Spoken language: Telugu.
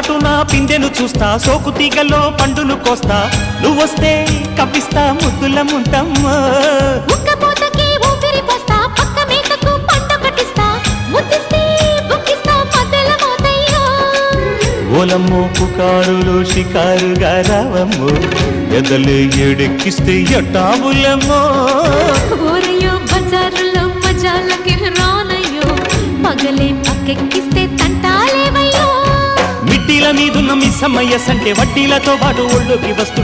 చాటున పిందెను చూస్తా, సోకు తీగల్లో పండును కోస్తా, నువ్వొస్తే కప్పిస్తా ముద్దుల ముంతమ్మో. ఉక్కపోతకి ఊపిరి పోస్తా, పక్క మేకకు పంట కట్టిస్తా, ముద్దిస్తే బుక్కిస్తా మధ్యల మోతయ్యో. ఓలమ్మో పుకారులో షికారుగా రావమ్మో, ఎదలు ఎడెక్కిస్తే ఎట్టాబులమ్మో. ఊరయ్యో బజారులో మజాలకి రానయ్యో, పగలే పక్కెక్కిస్తే తంటాలేవయ్యో. మిట్టిల మీదున్న మిస్సమ్మయ్య సంటే వడ్డీలతో పాటు ఒళ్ళోకి వస్తు